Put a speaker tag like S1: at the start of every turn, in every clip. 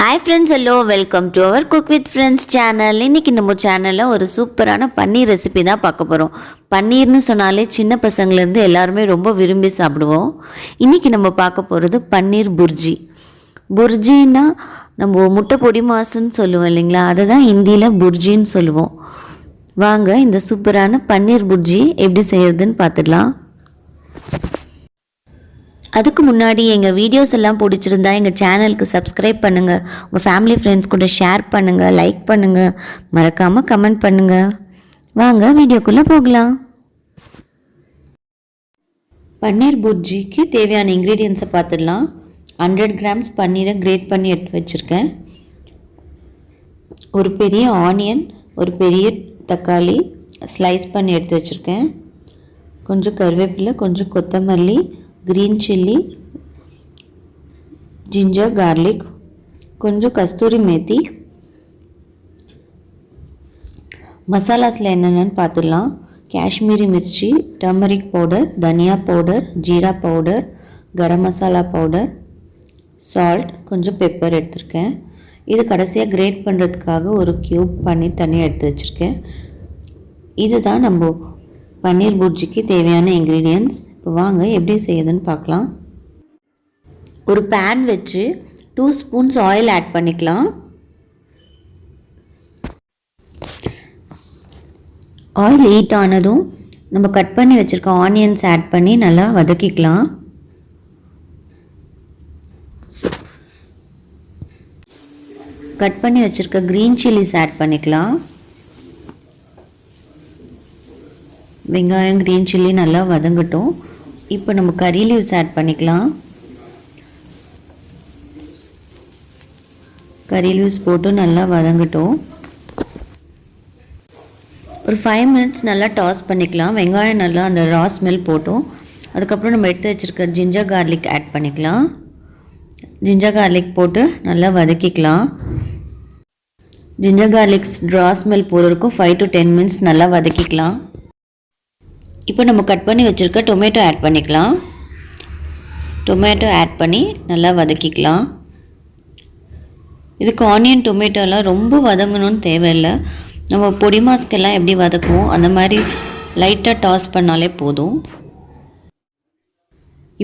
S1: Hi friends, hello, welcome to our Cook with Friends channel. இன்னைக்கு நம்ம சேனல்ல ஒரு சூப்பரான பன்னீர் ரெசிபி தான் பார்க்க போறோம். பன்னீர்னு சொன்னாலே சின்ன பசங்கள்ல இருந்து எல்லாரும் ரொம்ப விரும்பி சாப்பிடுவோம். இன்னைக்கு நம்ம பார்க்க போறது பன்னீர் புர்ஜி. புர்ஜினா நம்ம முட்டை பொடி மாசுன்னு சொல்லுவோம் இல்லைங்களா, அதை தான் ஹிந்தியில் புர்ஜின்னு சொல்லுவோம். வாங்க இந்த சூப்பரான பன்னீர் புர்ஜி எப்படி செய்யறதுன்னு பார்த்துடலாம். அதுக்கு முன்னாடி எங்கள் வீடியோஸ் எல்லாம் பிடிச்சிருந்தா எங்கள் சேனலுக்கு சப்ஸ்கிரைப் பண்ணுங்கள், உங்கள் ஃபேமிலி ஃப்ரெண்ட்ஸ் கூட ஷேர் பண்ணுங்கள், லைக் பண்ணுங்கள், மறக்காமல் கமெண்ட் பண்ணுங்கள். வாங்க வீடியோக்குள்ளே போகலாம். பன்னீர் புர்ஜிக்கு தேவையான இன்க்ரீடியன்ஸை பார்த்துடலாம். 100 கிராம்ஸ் பன்னீரை கிரேட் பண்ணி எடுத்து வச்சுருக்கேன். ஒரு பெரிய ஆனியன், ஒரு பெரிய தக்காளி ஸ்லைஸ் பண்ணி எடுத்து வச்சுருக்கேன். கொஞ்சம் கருவேப்பிலை, கொஞ்சம் கொத்தமல்லி, ग्रीन चिल्ली, जिंजर गार्लिक, கொஞ்சம் கஸ்தூரி மேத்தி. மசாலாஸில் என்னென்னு பார்த்துடலாம். காஷ்மீரி மிர்ச்சி, டர்மரிக் பவுடர், தனியா powder, jeera powder, garam masala powder, salt, கொஞ்சம் பெப்பர் எடுத்திருக்கேன். இது கடைசியாக கிரேட் பண்ணுறதுக்காக ஒரு க்யூப் பன்னீர் தனியாக எடுத்து வச்சுருக்கேன். இதுதான் நம்ம பன்னீர் புர்ஜிக்கு தேவையான இன்க்ரீடியன்ட்ஸ். இப்போ வாங்க எப்படி செய்யுதுன்னு பார்க்கலாம். ஒரு பேன் வச்சு 2 ஸ்பூன்ஸ் ஆயில் ஆட் பண்ணிக்கலாம். ஆயில் ஹீட் ஆனதும் நம்ம கட் பண்ணி வச்சுருக்க ஆனியன்ஸ் ஆட் பண்ணி நல்லா வதக்கிக்கலாம். கட் பண்ணி வச்சுருக்க க்ரீன் சில்லிஸ் ஆட் பண்ணிக்கலாம். வெங்காயம், க்ரீன் சில்லி நல்லா வதங்கட்டும். இப்போ நம்ம கறி லீவ்ஸ் ஆட் பண்ணிக்கலாம். கறி லீவ்ஸ் போட்டு நல்லா வதங்கட்டும். ஒரு 5 மினிட்ஸ் நல்லா டாஸ் பண்ணிக்கலாம். வெங்காயம் நல்லா அந்த ரா ஸ்மெல் போட்டும். அதுக்கப்புறம் நம்ம எடுத்து வச்சுருக்க ஜிஞ்சர் கார்லிக் ஆட் பண்ணிக்கலாம். ஜிஞ்சர் கார்லிக் போட்டு நல்லா வதக்கிக்கலாம். ஜிஞ்சர் கார்லிக்ஸ் ரா ஸ்மெல் போகிறதுக்கும் 5 to 10 மினிட்ஸ் நல்லா வதக்கிக்கலாம். இப்போ நம்ம கட் பண்ணி வச்சுருக்க டொமேட்டோ ஆட் பண்ணிக்கலாம். டொமேட்டோ ஆட் பண்ணி நல்லா வதக்கிக்கலாம். இதுக்கு ஆனியன் டொமேட்டோலாம் ரொம்ப வதங்கணும்னு தேவையில்லை. நம்ம பொடி மாஸ்க்கெல்லாம் எப்படி வதக்குவோம் அந்த மாதிரி லைட்டாக டாஸ் பண்ணாலே போதும்.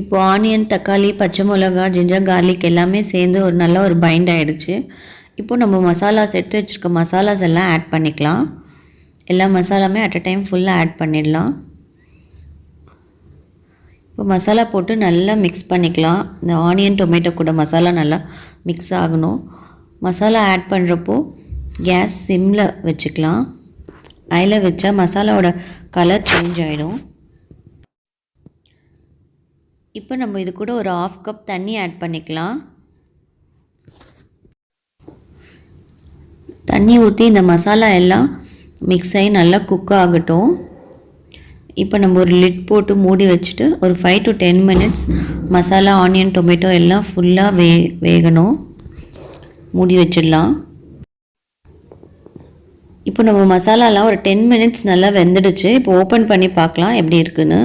S1: இப்போ ஆனியன், தக்காளி, பச்சை மிளகா, ஜிஞ்சர் கார்லிக் எல்லாமே சேர்ந்து நல்ல ஒரு பைண்ட் ஆகிடுச்சு. இப்போ நம்ம மசாலாஸ் எடுத்து வச்சுருக்க மசாலாஸ் எல்லாம் ஆட் பண்ணிக்கலாம். எல்லா மசாலாமே அட் அ டைம் ஃபுல்லாக ஆட் பண்ணிடலாம். இப்போ மசாலா போட்டு நல்லா மிக்ஸ் பண்ணிக்கலாம். இந்த ஆனியன் டொமேட்டோ கூட மசாலா நல்லா மிக்ஸ் ஆகணும். மசாலா ஆட் பண்ணுறப்போ கேஸ் சிம்மில் வச்சுக்கலாம். அதில் வச்சா மசாலாவோட கலர் சேஞ்ச் ஆகிடும். இப்போ நம்ம இது கூட ஒரு 1/2 கப் தண்ணி ஆட் பண்ணிக்கலாம். தண்ணி ஊற்றி இந்த மசாலா எல்லாம் மிக்ஸ் ஆகி நல்லா குக் ஆகட்டும். இப்போ நம்ம ஒரு லிட் போட்டு மூடி வச்சுட்டு ஒரு 5 to 10 minutes masala, onion, tomato எல்லாம் ஃபுல்லாக வேகணும். மூடி வச்சிடலாம். இப்போ நம்ம மசாலாலாம் ஒரு 10 மினிட்ஸ் நல்லா வெந்துடுச்சு. இப்போ ஓப்பன் பண்ணி பார்க்கலாம் எப்படி இருக்குன்னு.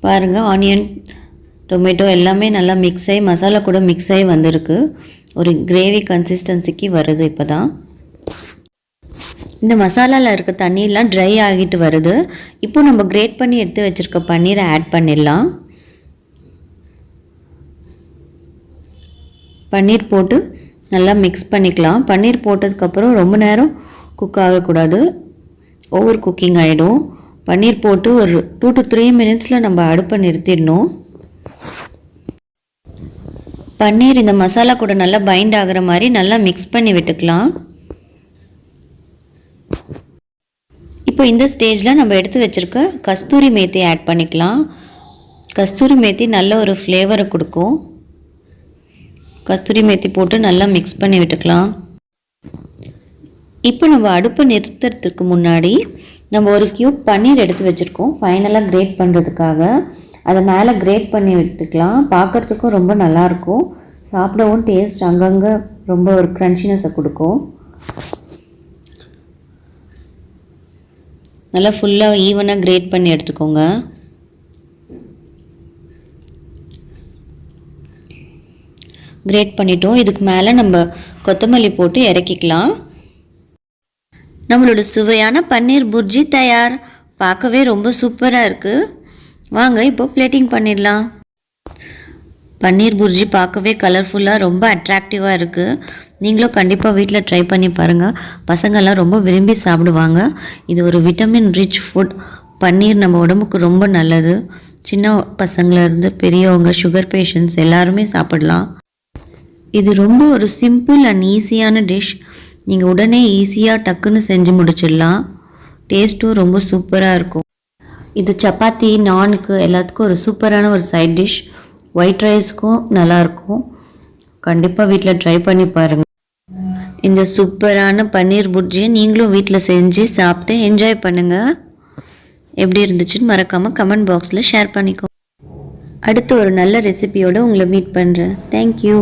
S1: பாருங்கள், ஆனியன், டொமேட்டோ எல்லாமே நல்லா மிக்ஸ் ஆகி மசாலா கூட மிக்ஸ் ஆகி வந்திருக்கு. ஒரு கிரேவி கன்சிஸ்டன்சிக்கு வருது. இப்போ தான் இந்த மசாலாவில் இருக்க தண்ணியெலாம் ட்ரை ஆகிட்டு வருது. இப்போ நம்ம கிரேட் பண்ணி எடுத்து வச்சுருக்க பன்னீரை ஆட் பண்ணிடலாம். பன்னீர் போட்டு நல்லா மிக்ஸ் பண்ணிக்கலாம். பன்னீர் போட்டதுக்கப்புறம் ரொம்ப நேரம் குக் ஆகக்கூடாது, ஓவர் குக்கிங் ஆகிடும். பன்னீர் போட்டு ஒரு 2 to 3 மினிட்ஸில் நம்ம அடுப்பை நிறுத்திடணும். பன்னீர் இந்த மசாலா கூட நல்லா பைண்ட் ஆகிற மாதிரி நல்லா மிக்ஸ் பண்ணி விட்டுக்கலாம். இப்போ இந்த ஸ்டேஜில் நம்ம எடுத்து வச்சுருக்க கஸ்தூரி மேத்தி ஆட் பண்ணிக்கலாம். கஸ்தூரி மேத்தி நல்ல ஒரு ஃப்ளேவரை கொடுக்கும். கஸ்தூரி மேத்தி போட்டு நல்லா மிக்ஸ் பண்ணி விட்டுக்கலாம். இப்போ நம்ம அடுப்பை நிறுத்துறதுக்கு முன்னாடி நம்ம ஒரு க்யூப் பன்னீர் எடுத்து வச்சுருக்கோம். ஃபைனலாக கிரேட் பண்ணுறதுக்காக அதை மேலே கிரேட் பண்ணி விட்டுக்கலாம். பார்க்குறதுக்கும் ரொம்ப நல்லாயிருக்கும். சாப்பிடவும் டேஸ்ட் அங்கங்கே ரொம்ப ஒரு க்ரன்ச்சினஸை கொடுக்கும். நல்லா ஃபுல்லாக ஈவனாக கிரேட் பண்ணி எடுத்துக்கோங்க. கிரேட் பண்ணிட்டோம். இதுக்கு மேலே நம்ம கொத்தமல்லி போட்டு இறக்கிக்கலாம். நம்மளோட சுவையான பன்னீர் புர்ஜி தயார். பார்க்கவே ரொம்ப சூப்பராக இருக்குது. வாங்க இப்போ பிளேட்டிங் பண்ணிடலாம். பன்னீர் புர்ஜி பார்க்கவே கலர்ஃபுல்லாக ரொம்ப அட்ராக்டிவாக இருக்குது. நீங்களும் கண்டிப்பாக வீட்டில் ட்ரை பண்ணி பாருங்கள். பசங்கள்லாம் ரொம்ப விரும்பி சாப்பிடுவாங்க. இது ஒரு விட்டமின் ரிச் ஃபுட். பன்னீர் நம்ம உடம்புக்கு ரொம்ப நல்லது. சின்ன பசங்கள்லேருந்து பெரியவங்க, சுகர் பேஷண்ட்ஸ் எல்லாருமே சாப்பிடலாம். இது ரொம்ப ஒரு சிம்பிள் அண்ட் ஈஸியான டிஷ். நீங்கள் உடனே ஈஸியாக டக்குன்னு செஞ்சு முடிச்சிடலாம். டேஸ்ட்டும் ரொம்ப சூப்பராக இருக்கும். இது சப்பாத்தி, நானுக்கு எல்லாத்துக்கும் ஒரு சூப்பரான ஒரு சைட் டிஷ். ஒயிட் ரைஸ்க்கும் நல்லாயிருக்கும். கண்டிப்பாக வீட்டில் ட்ரை பண்ணி பாருங்கள். இந்த சூப்பரான பன்னீர் புர்ஜியை நீங்களும் வீட்டில் செஞ்சு சாப்பிட்டு என்ஜாய் பண்ணுங்கள். எப்படி இருந்துச்சுன்னு மறக்காமல் கமெண்ட் பாக்ஸில் ஷேர் பண்ணிக்கோ. அடுத்து ஒரு நல்ல ரெசிபியோடு உங்களை மீட் பண்ணுறேன். தேங்க்யூ.